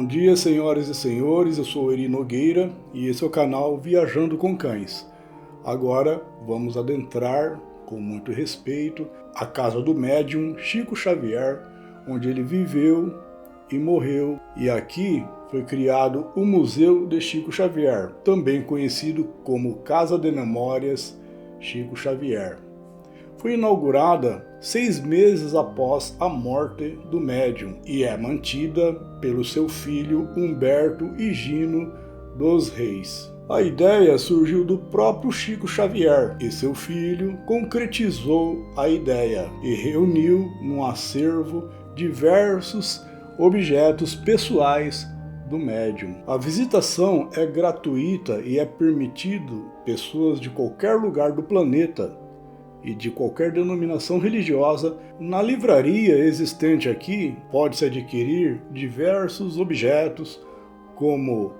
dia, senhoras e senhores, eu sou Eri Nogueira e esse é o canal Viajando com Cães. Agora vamos adentrar, com muito respeito, a casa do médium Chico Xavier, onde ele viveu e morreu. E aqui foi criado o Museu de Chico Xavier, também conhecido como Casa de Memórias Chico Xavier. Foi inaugurada 6 meses após a morte do médium e é mantida pelo seu filho Humberto Higino dos Reis. A ideia surgiu do próprio Chico Xavier e seu filho concretizou a ideia e reuniu num acervo diversos objetos pessoais do médium. A visitação é gratuita e é permitido pessoas de qualquer lugar do planeta e de qualquer denominação religiosa. Na livraria existente aqui pode-se adquirir diversos objetos, como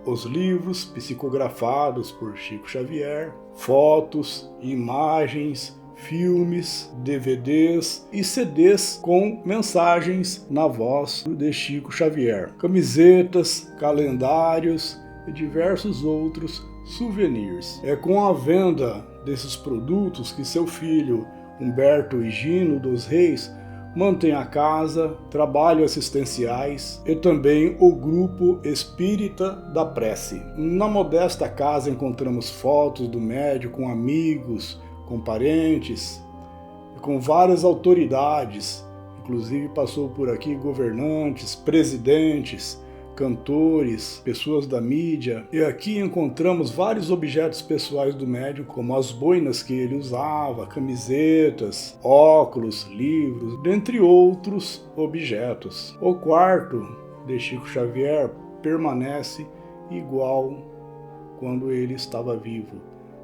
os livros psicografados por Chico Xavier, fotos, imagens, filmes, DVDs e CDs com mensagens na voz de Chico Xavier, camisetas, calendários e diversos outros souvenirs. É com a venda desses produtos que seu filho Humberto Higino dos Reis mantém a casa, trabalhos assistenciais e também o grupo Espírita da Prece. Na modesta casa encontramos fotos do médium com amigos, com parentes, com várias autoridades, inclusive passou por aqui governantes, presidentes, cantores, pessoas da mídia. E aqui encontramos vários objetos pessoais do médium, como as boinas que ele usava, camisetas, óculos, livros, dentre outros objetos. O quarto de Chico Xavier permanece igual quando ele estava vivo.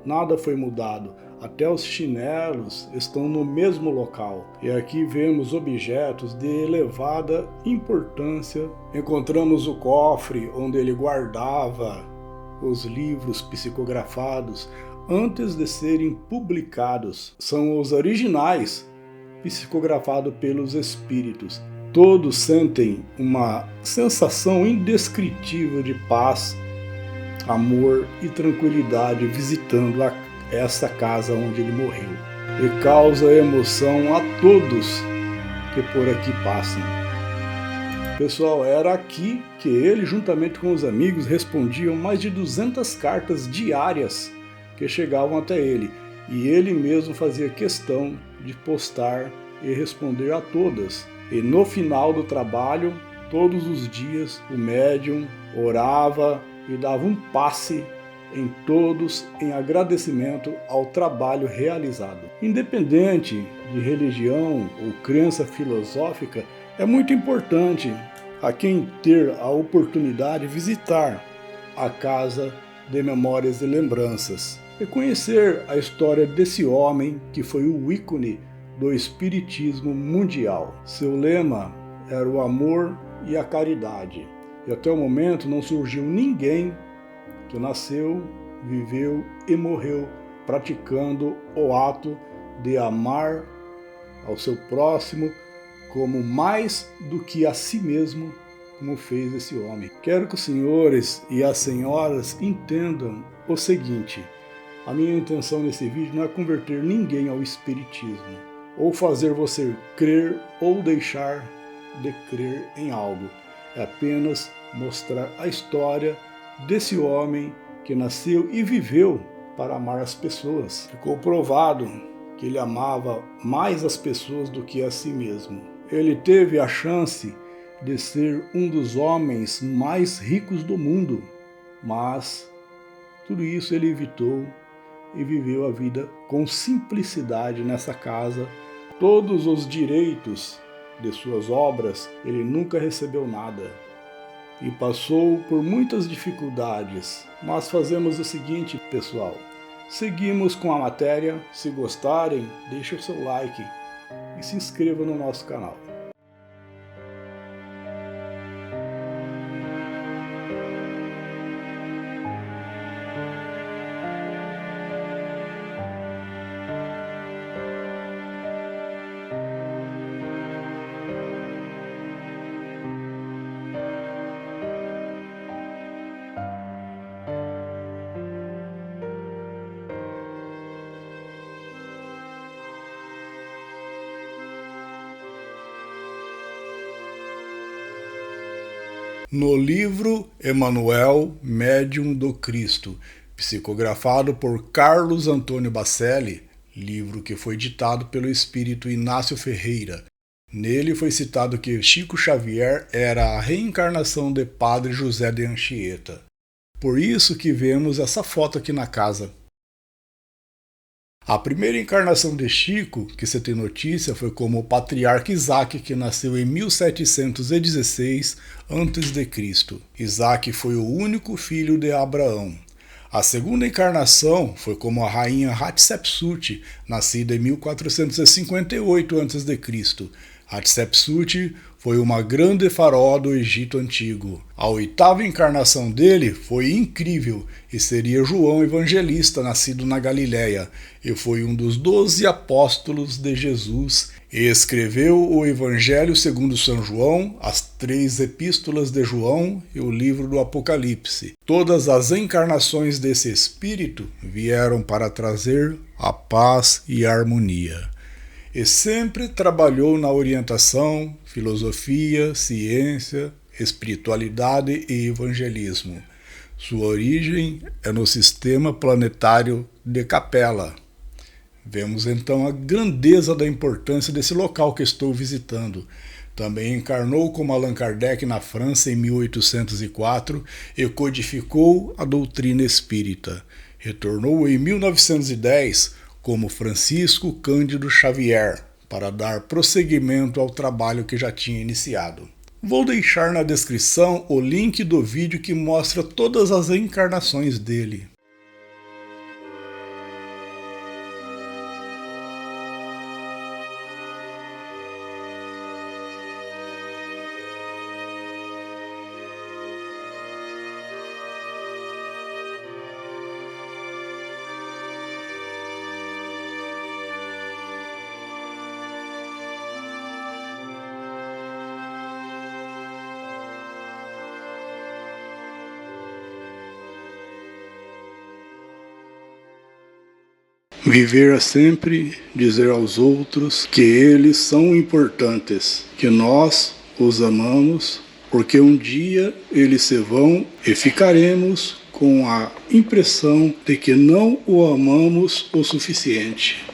Nada foi mudado. Até os chinelos estão no mesmo local. E aqui vemos objetos de elevada importância. Encontramos o cofre onde ele guardava os livros psicografados antes de serem publicados. São os originais, psicografados pelos espíritos. Todos sentem uma sensação indescritível de paz, amor e tranquilidade visitando essa casa onde ele morreu, e causa emoção a todos que por aqui passam. Pessoal, era aqui que ele, juntamente com os amigos, respondiam mais de 200 cartas diárias que chegavam até ele, e ele mesmo fazia questão de postar e responder a todas. E no final do trabalho, todos os dias, o médium orava e dava um passe em todos em agradecimento ao trabalho realizado. Independente de religião ou crença filosófica, é muito importante a quem ter a oportunidade de visitar a Casa de Memórias e Lembranças e conhecer a história desse homem que foi o ícone do espiritismo mundial. Seu lema era o amor e a caridade. E até o momento não surgiu ninguém que nasceu, viveu e morreu praticando o ato de amar ao seu próximo como mais do que a si mesmo, como fez esse homem. Quero que os senhores e as senhoras entendam o seguinte: a minha intenção nesse vídeo não é converter ninguém ao espiritismo, ou fazer você crer ou deixar de crer em algo. É apenas mostrar a história desse homem que nasceu e viveu para amar as pessoas. Ficou provado que ele amava mais as pessoas do que a si mesmo. Ele teve a chance de ser um dos homens mais ricos do mundo, mas tudo isso ele evitou e viveu a vida com simplicidade nessa casa. Todos os direitos de suas obras, ele nunca recebeu nada. E passou por muitas dificuldades, mas fazemos o seguinte, pessoal, seguimos com a matéria. Se gostarem, deixe o seu like e se inscreva no nosso canal. no livro Emanuel, Médium do Cristo, psicografado por Carlos Antônio Bacelli, livro que foi ditado pelo espírito Inácio Ferreira. Nele foi citado que Chico Xavier era a reencarnação de Padre José de Anchieta. Por isso que vemos essa foto aqui na casa. A primeira encarnação de Chico, que se tem notícia, foi como o patriarca Isaac, que nasceu em 1716 a.C. Isaac foi o único filho de Abraão. A segunda encarnação foi como a rainha Hatshepsut, nascida em 1458 a.C. Hatshepsut foi uma grande faraó do Egito Antigo. A oitava encarnação dele foi incrível e seria João Evangelista, nascido na Galiléia, e foi um dos 12 apóstolos de Jesus, e escreveu o Evangelho segundo São João, as 3 epístolas de João e o livro do Apocalipse. Todas as encarnações desse espírito vieram para trazer a paz e a harmonia. E sempre trabalhou na orientação, filosofia, ciência, espiritualidade e evangelismo. Sua origem é no sistema planetário de Capela. Vemos então a grandeza da importância desse local que estou visitando. Também encarnou como Allan Kardec na França em 1804 e codificou a doutrina espírita. Retornou em 1910 como Francisco Cândido Xavier, para dar prosseguimento ao trabalho que já tinha iniciado. Vou deixar na descrição o link do vídeo que mostra todas as encarnações dele. Viver é sempre dizer aos outros que eles são importantes, que nós os amamos, porque um dia eles se vão e ficaremos com a impressão de que não o amamos o suficiente.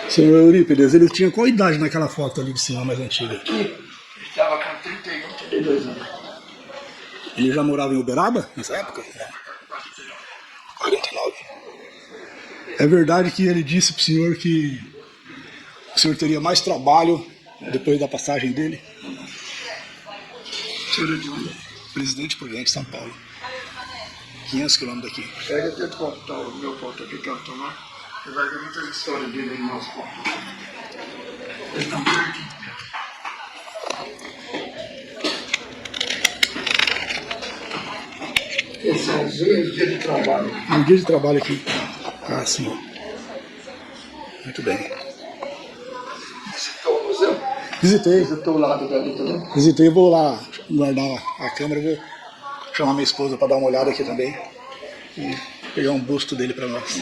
Senhor Eurípides, ele tinha qual idade naquela foto ali de cima mais antiga? Ele estava com 31, 32 anos. Ele já morava em Uberaba nessa época? 49. É verdade que ele disse para o senhor que o senhor teria mais trabalho depois da passagem dele? O senhor é de onde? Presidente Prudente, São Paulo. 500 quilômetros daqui. Pega até contar o meu ponto aqui, que eu estou lá. Você vai ver muitas histórias dele aí no nosso ponto. Eles estão por aqui. Esse é o dia de trabalho. Um dia de trabalho aqui. Ah, sim. Muito bem. Visitou o museu? Visitei. Visitou o lado dali também? Visitei, vou lá guardar a câmera, vou chamar minha esposa para dar uma olhada aqui também. E pegar um busto dele para nós.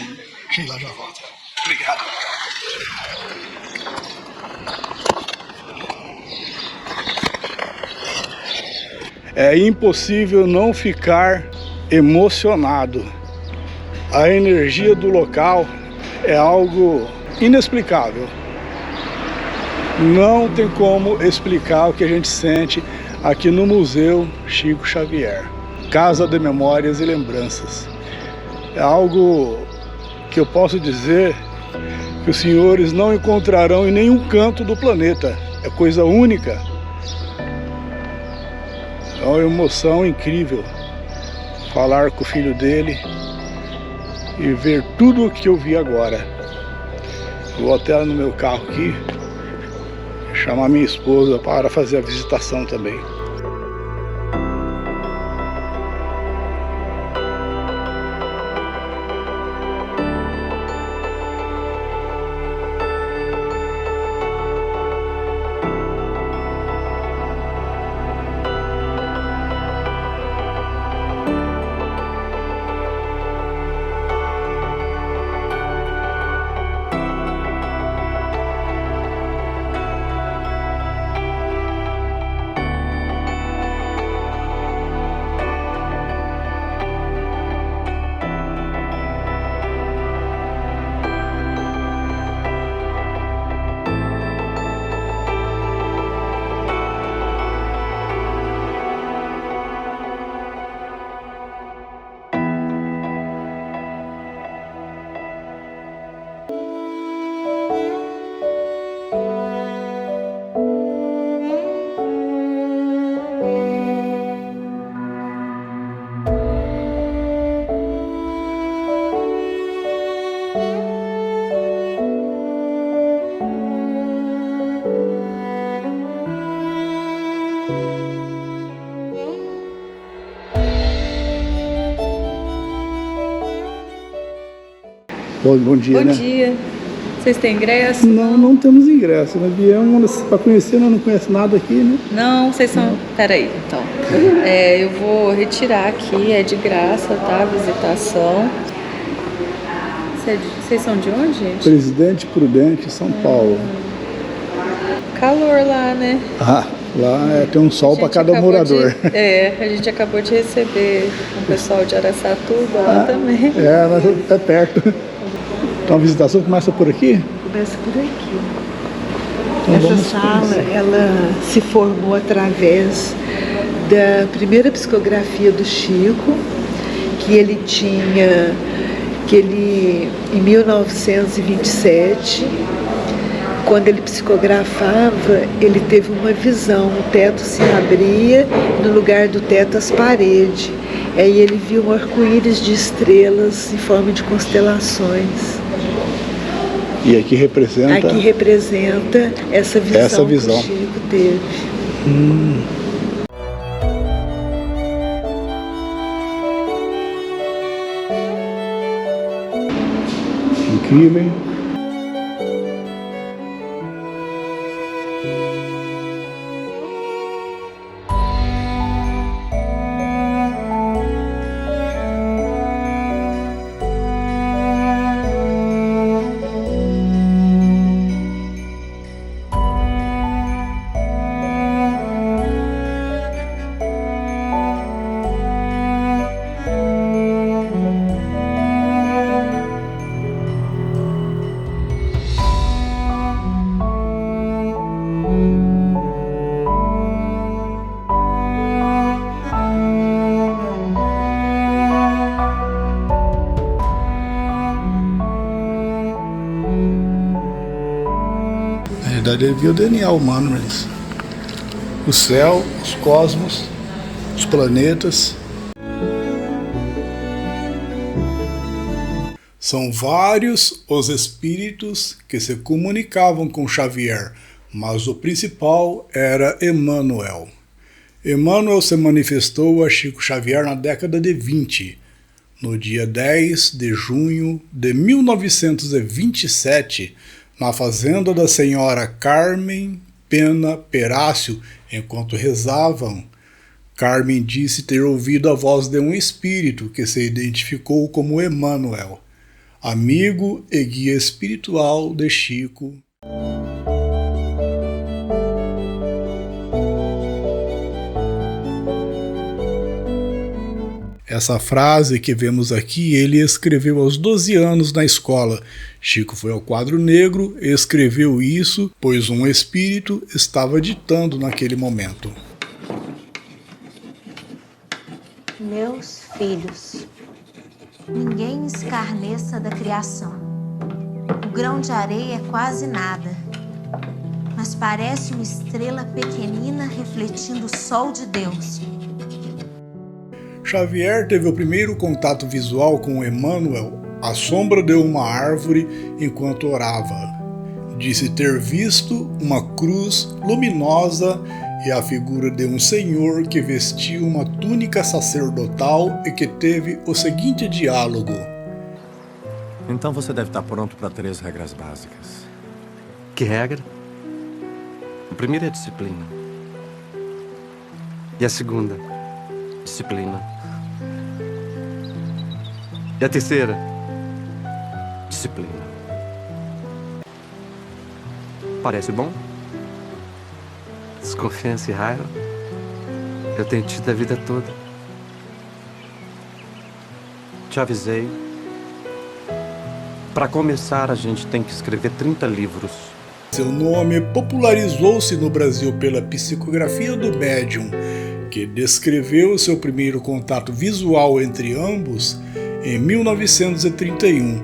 Chega lá, já volto. Obrigado. É impossível não ficar emocionado. A energia do local é algo inexplicável. Não tem como explicar o que a gente sente aqui no Museu Chico Xavier, Casa de Memórias e Lembranças. É algo que eu posso dizer que os senhores não encontrarão em nenhum canto do planeta. É coisa única. É uma emoção incrível falar com o filho dele e ver tudo o que eu vi agora. Vou até no meu carro aqui, chamar minha esposa para fazer a visitação também. Bom dia, né? Bom dia. Vocês têm ingresso? Não temos ingresso. Nós viemos para conhecer, nós não conhecemos nada aqui, né? Não, vocês são... Peraí, então. Eu vou retirar aqui, é de graça, tá? Visitação. Vocês são de onde, gente? Presidente Prudente, São Paulo. Calor lá, né? Lá tem um sol para cada morador. A gente acabou de receber um pessoal de Araçatuba lá também. Mas é perto. Então a visitação começa por aqui? Começa por aqui. Então, essa sala, ela se formou através da primeira psicografia do Chico, que ele em 1927, quando ele psicografava, ele teve uma visão, o teto se abria, no lugar do teto as paredes. Aí ele viu um arco-íris de estrelas em forma de constelações. E aqui representa? Aqui representa essa visão. Que o Chico teve. Incrível, hein? Na verdade, ele viu o DNA humano, mas o céu, os cosmos, os planetas. São vários os espíritos que se comunicavam com Xavier, mas o principal era Emmanuel. Emmanuel se manifestou a Chico Xavier na década de 20, no dia 10 de junho de 1927, na fazenda da senhora Carmen Pena Perácio. Enquanto rezavam, Carmen disse ter ouvido a voz de um espírito que se identificou como Emmanuel, amigo e guia espiritual de Chico. Essa frase que vemos aqui, ele escreveu aos 12 anos na escola. Chico foi ao quadro negro e escreveu isso, pois um espírito estava ditando naquele momento. Meus filhos, ninguém escarneça da criação. O grão de areia é quase nada, mas parece uma estrela pequenina refletindo o sol de Deus. Xavier teve o primeiro contato visual com Emmanuel à sombra de uma árvore enquanto orava. disse ter visto uma cruz luminosa e a figura de um senhor que vestia uma túnica sacerdotal e que teve o seguinte diálogo: Então você deve estar pronto para 3 regras básicas. Que regra? A primeira é a disciplina. E a segunda? Disciplina. E a terceira? Disciplina. Parece bom? Desconfiança e raiva eu tenho tido a vida toda. Te avisei. Para começar, a gente tem que escrever 30 livros. Seu nome popularizou-se no Brasil pela psicografia do médium, que descreveu seu primeiro contato visual entre ambos em 1931,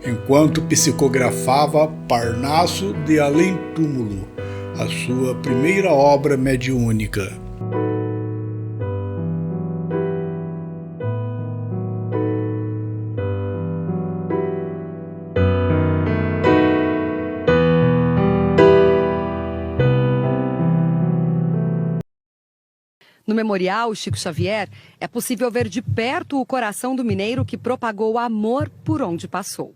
enquanto psicografava Parnaso de Além Túmulo, a sua primeira obra mediúnica. No Memorial Chico Xavier, é possível ver de perto o coração do mineiro que propagou amor por onde passou.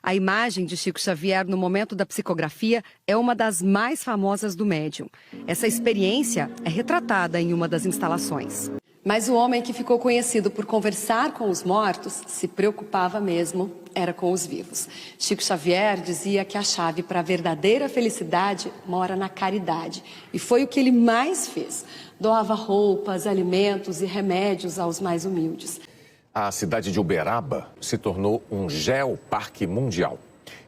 A imagem de Chico Xavier no momento da psicografia é uma das mais famosas do médium. Essa experiência é retratada em uma das instalações. Mas o homem que ficou conhecido por conversar com os mortos se preocupava mesmo, era com os vivos. Chico Xavier dizia que a chave para a verdadeira felicidade mora na caridade. E foi o que ele mais fez. Doava roupas, alimentos e remédios aos mais humildes. A cidade de Uberaba se tornou um geoparque mundial.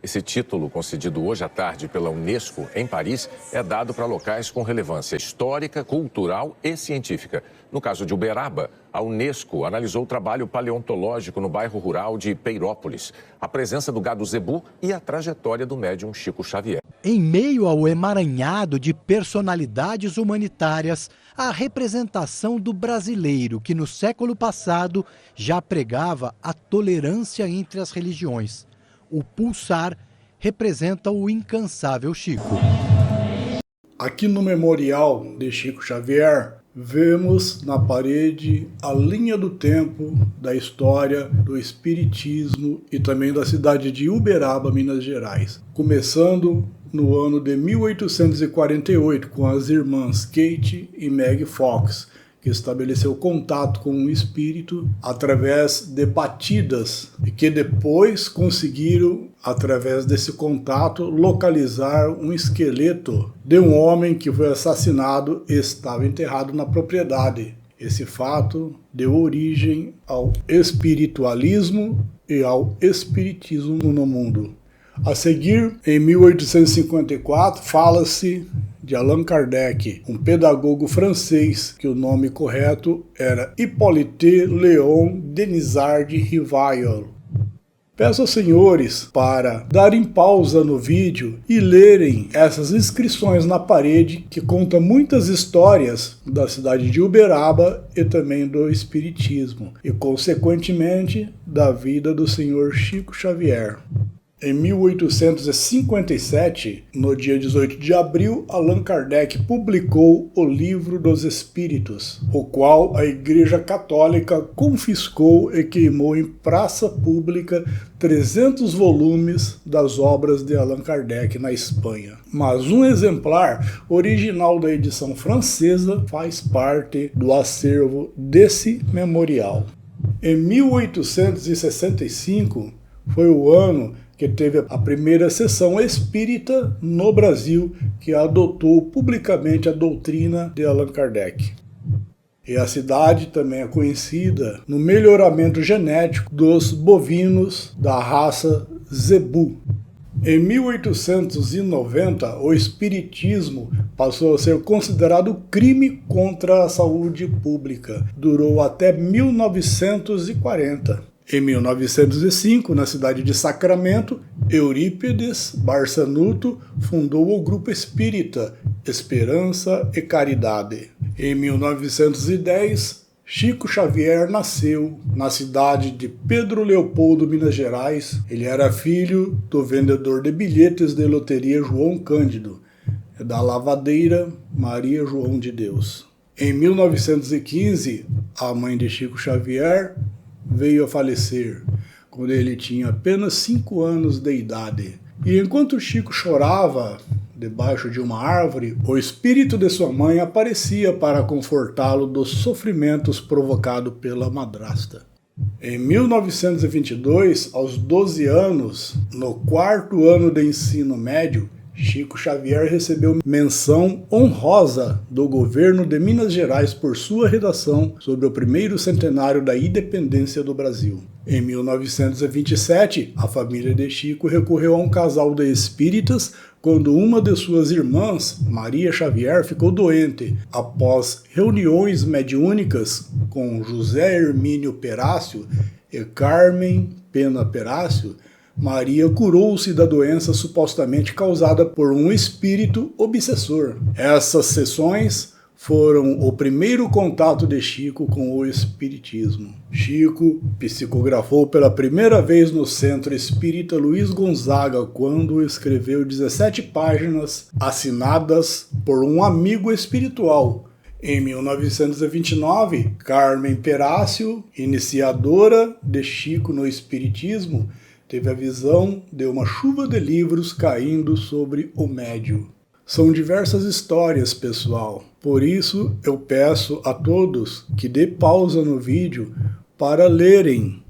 Esse título, concedido hoje à tarde pela Unesco em Paris, é dado para locais com relevância histórica, cultural e científica. No caso de Uberaba, a Unesco analisou o trabalho paleontológico no bairro rural de Peirópolis, a presença do gado zebu e a trajetória do médium Chico Xavier. Em meio ao emaranhado de personalidades humanitárias, a representação do brasileiro que no século passado já pregava a tolerância entre as religiões. O pulsar representa o incansável Chico. Aqui no Memorial de Chico Xavier, vemos na parede a linha do tempo da história do espiritismo e também da cidade de Uberaba, Minas Gerais. Começando no ano de 1848 com as irmãs Kate e Meg Fox, que estabeleceu contato com um espírito através de batidas e que depois conseguiram, através desse contato, localizar um esqueleto de um homem que foi assassinado e estava enterrado na propriedade. Esse fato deu origem ao espiritualismo e ao espiritismo no mundo. A seguir, em 1854, fala-se de Allan Kardec, um pedagogo francês, que o nome correto era Hippolyte Léon Denisard Rivail. Peço aos senhores para darem pausa no vídeo e lerem essas inscrições na parede que contam muitas histórias da cidade de Uberaba e também do espiritismo e, consequentemente, da vida do senhor Chico Xavier. Em 1857, no dia 18 de abril, Allan Kardec publicou o Livro dos Espíritos, o qual a Igreja Católica confiscou e queimou em praça pública 300 volumes das obras de Allan Kardec na Espanha. Mas um exemplar original da edição francesa faz parte do acervo desse memorial. Em 1865 foi o ano que teve a primeira sessão espírita no Brasil que adotou publicamente a doutrina de Allan Kardec. E a cidade também é conhecida no melhoramento genético dos bovinos da raça zebu. Em 1890, o espiritismo passou a ser considerado crime contra a saúde pública. Durou até 1940. Em 1905, na cidade de Sacramento, Eurípides Barçanuto fundou o grupo espírita Esperança e Caridade. Em 1910, Chico Xavier nasceu na cidade de Pedro Leopoldo, Minas Gerais. Ele era filho do vendedor de bilhetes de loteria João Cândido e da lavadeira Maria João de Deus. Em 1915, a mãe de Chico Xavier veio a falecer, quando ele tinha apenas 5 anos de idade. E enquanto Chico chorava debaixo de uma árvore, o espírito de sua mãe aparecia para confortá-lo dos sofrimentos provocados pela madrasta. Em 1922, aos 12 anos, no 4º ano de ensino médio, Chico Xavier recebeu menção honrosa do governo de Minas Gerais por sua redação sobre o 1º centenário da independência do Brasil. Em 1927, a família de Chico recorreu a um casal de espíritas quando uma de suas irmãs, Maria Xavier, ficou doente. Após reuniões mediúnicas com José Hermínio Perácio e Carmen Pena Perácio, Maria curou-se da doença supostamente causada por um espírito obsessor. Essas sessões foram o primeiro contato de Chico com o espiritismo. Chico psicografou pela primeira vez no Centro Espírita Luiz Gonzaga, quando escreveu 17 páginas assinadas por um amigo espiritual. Em 1929, Carmen Perácio, iniciadora de Chico no espiritismo, teve a visão de uma chuva de livros caindo sobre o médium. São diversas histórias, pessoal. Por isso, eu peço a todos que dê pausa no vídeo para lerem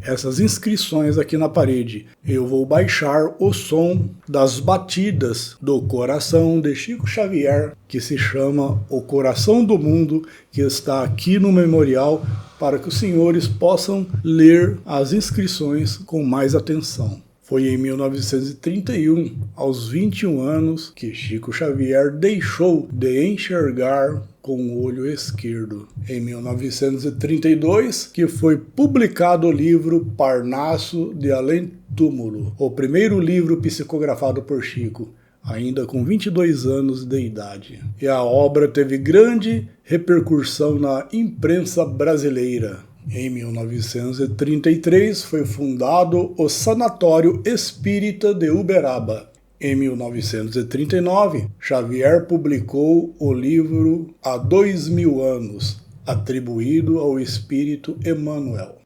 essas inscrições aqui na parede. Eu vou baixar o som das batidas do coração de Chico Xavier, que se chama O Coração do Mundo, que está aqui no memorial, para que os senhores possam ler as inscrições com mais atenção. Foi em 1931, aos 21 anos, que Chico Xavier deixou de enxergar com o olho esquerdo. Em 1932, que foi publicado o livro Parnaso de Além Túmulo, o primeiro livro psicografado por Chico, ainda com 22 anos de idade. E a obra teve grande repercussão na imprensa brasileira. Em 1933 foi fundado o Sanatório Espírita de Uberaba. Em 1939, Xavier publicou o livro Há 2000 anos, atribuído ao espírito Emmanuel.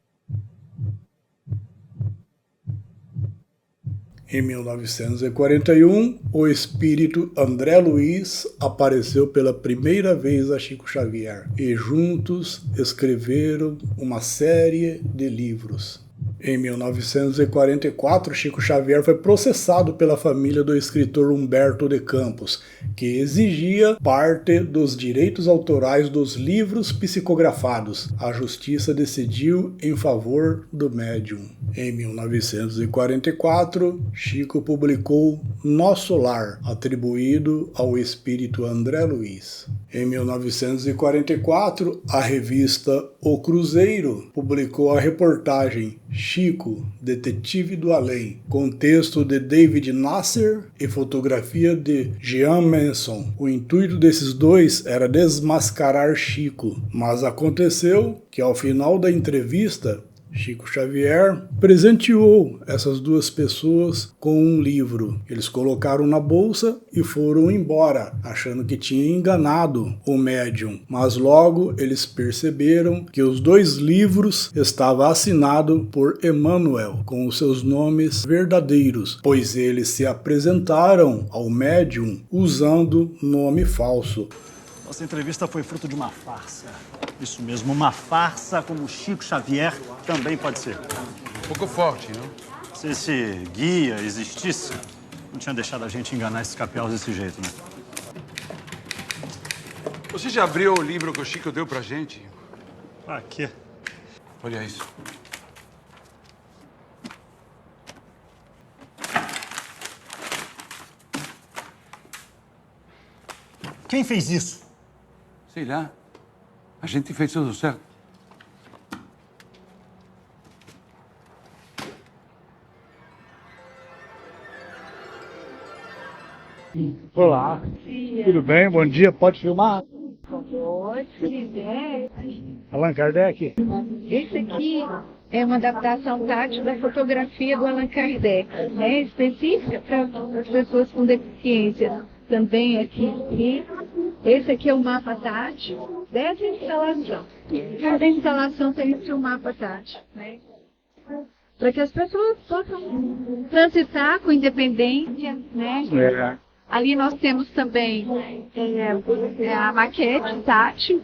Em 1941, o espírito André Luiz apareceu pela primeira vez a Chico Xavier e juntos escreveram uma série de livros. Em 1944, Chico Xavier foi processado pela família do escritor Humberto de Campos, que exigia parte dos direitos autorais dos livros psicografados. A justiça decidiu em favor do médium. Em 1944, Chico publicou Nosso Lar, atribuído ao espírito André Luiz. Em 1944, a revista O Cruzeiro publicou a reportagem Chico, Detetive do Além, com texto de David Nasser e fotografia de Jean Manson. O intuito desses dois era desmascarar Chico, mas aconteceu que ao final da entrevista, Chico Xavier presenteou essas duas pessoas com um livro. Eles colocaram na bolsa e foram embora, achando que tinha enganado o médium. Mas logo eles perceberam que os dois livros estavam assinados por Emmanuel, com os seus nomes verdadeiros, pois eles se apresentaram ao médium usando nome falso. Nossa entrevista foi fruto de uma farsa. Isso mesmo, uma farsa como Chico Xavier também pode ser. Um pouco forte, não? Se esse guia existisse, não tinha deixado a gente enganar esses capéus desse jeito, né? Você já abriu o livro que o Chico deu pra gente? Pra quê? Olha isso. Quem fez isso? Sei lá. A gente fez tudo certo. Olá, tudo bem? Bom dia, pode filmar? Pode, se quiser. Allan Kardec? Esse aqui é uma adaptação tátil da fotografia do Allan Kardec, né? Específica para as pessoas com deficiência. Também aqui. Esse aqui é o mapa tátil dessa instalação. Cada instalação tem o seu mapa tátil, né? Para que as pessoas possam transitar com independência, né? É. Ali nós temos também a maquete tátil.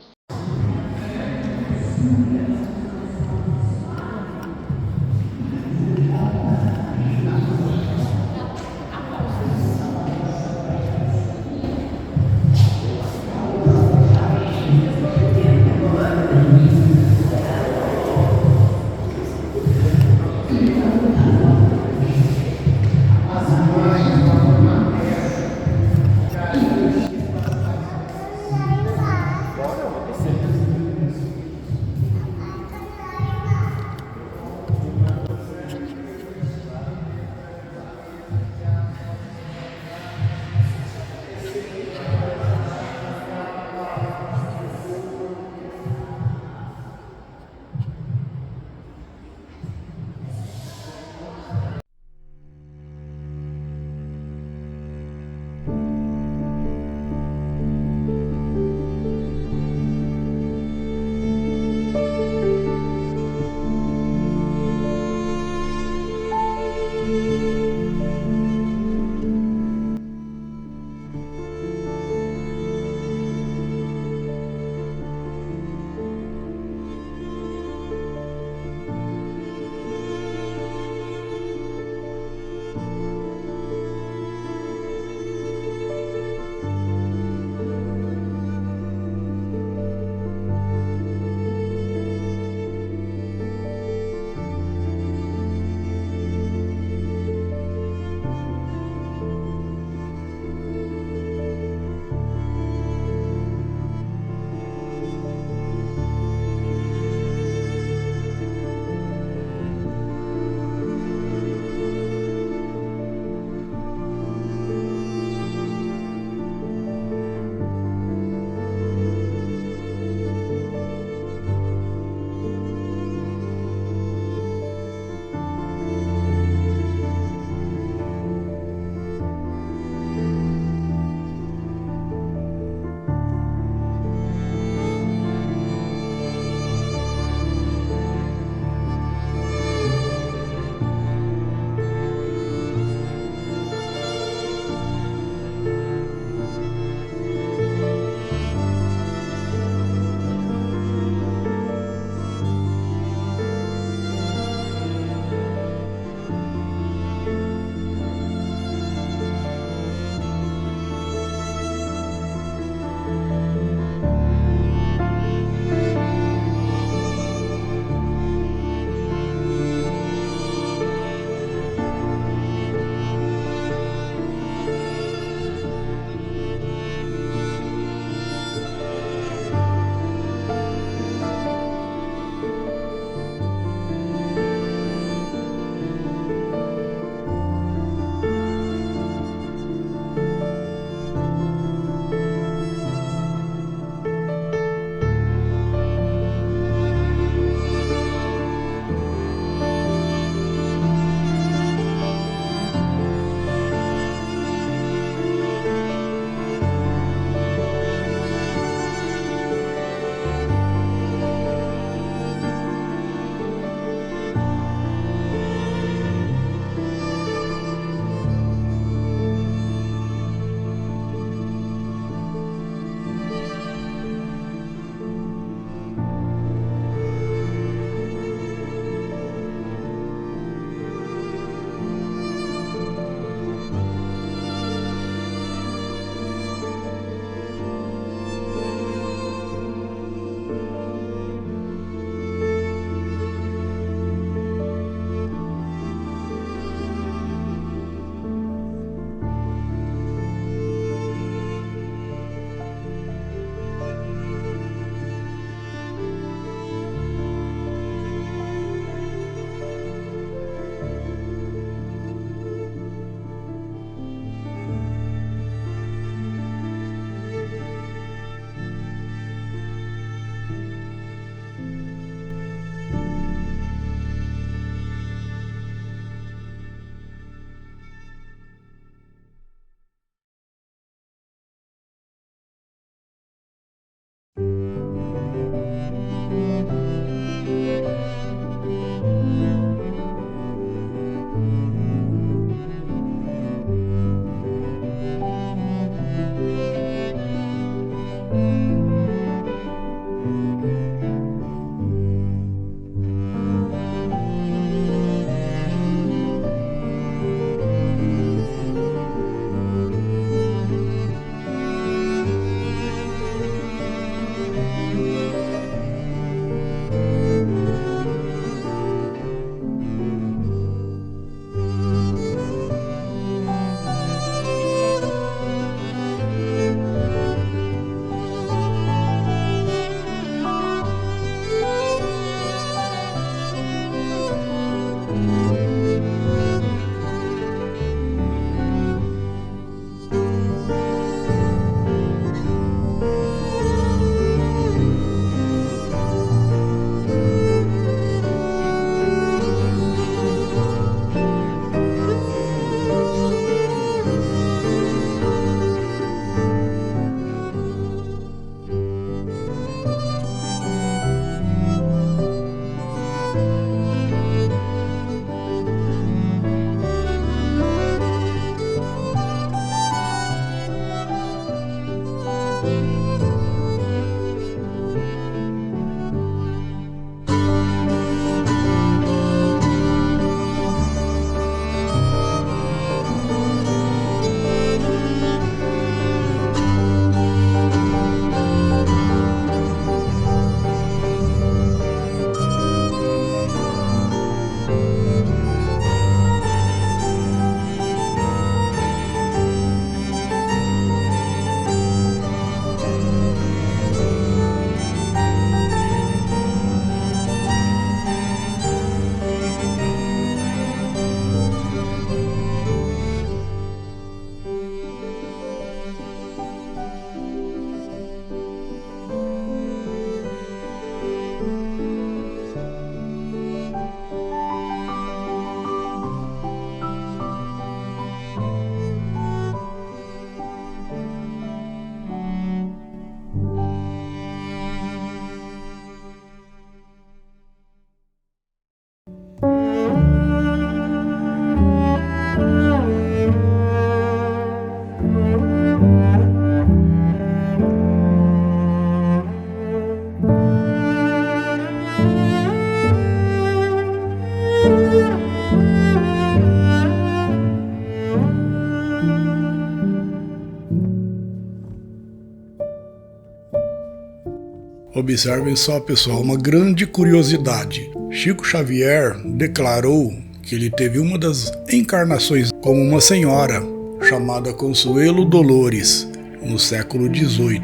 Observem só, pessoal, uma grande curiosidade. Chico Xavier declarou que ele teve uma das encarnações como uma senhora chamada Consuelo Dolores no século XVIII.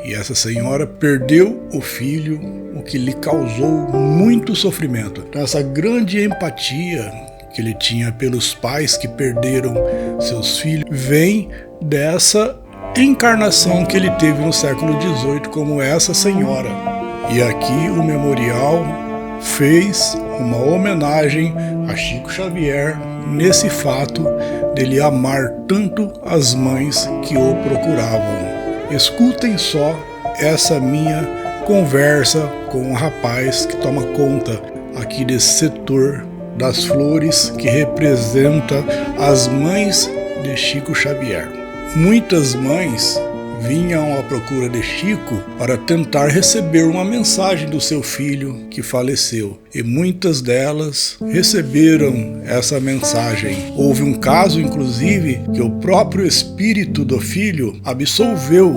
E essa senhora perdeu o filho, o que lhe causou muito sofrimento. Então, essa grande empatia que ele tinha pelos pais que perderam seus filhos vem dessa encarnação que ele teve no século XVIII como essa senhora. E aqui o memorial fez uma homenagem a Chico Xavier nesse fato dele amar tanto as mães que o procuravam. Escutem só essa minha conversa com o rapaz que toma conta aqui desse setor das flores que representa as mães de Chico Xavier. Muitas mães vinham à procura de Chico para tentar receber uma mensagem do seu filho que faleceu. E muitas delas receberam essa mensagem. Houve um caso, inclusive, que o próprio espírito do filho absolveu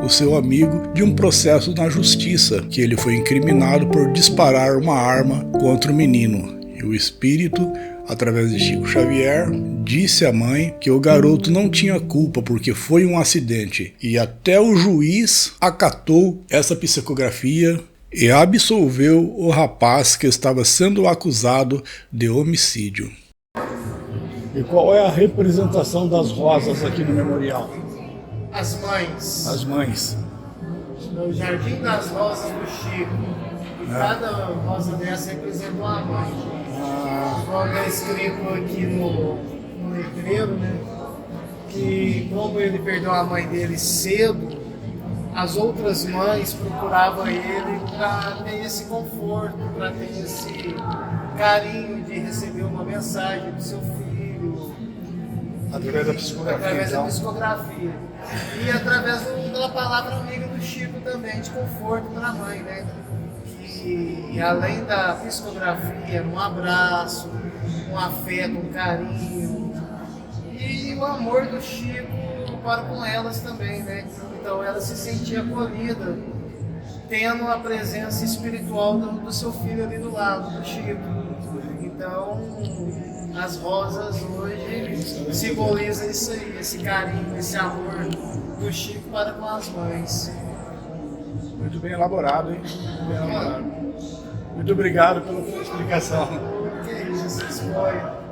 o seu amigo de um processo na justiça, que ele foi incriminado por disparar uma arma contra o menino. E o espírito, através de Chico Xavier, disse à mãe que o garoto não tinha culpa porque foi um acidente. E até o juiz acatou essa psicografia e absolveu o rapaz que estava sendo acusado de homicídio. E qual é a representação das rosas aqui no memorial? As mães. As mães. No Jardim das Rosas do Chico. E cada rosa dessa representa uma mãe. Como é escrito aqui no letreiro, né? Que como ele perdeu a mãe dele cedo, as outras mães procuravam ele para ter esse conforto, para ter esse carinho de receber uma mensagem do seu filho. Através da psicografia. Através da psicografia. E através da palavra amiga do Chico também, de conforto para a mãe, né? E além da psicografia, um abraço, um afeto, um carinho e o amor do Chico para com elas também, né? Então ela se sentia acolhida, tendo a presença espiritual do seu filho ali do lado, do Chico. Então as rosas hoje simbolizam isso aí, esse carinho, esse amor do Chico para com as mães. Muito bem elaborado, hein? Bem elaborado. Muito obrigado pela explicação. Que isso, foi.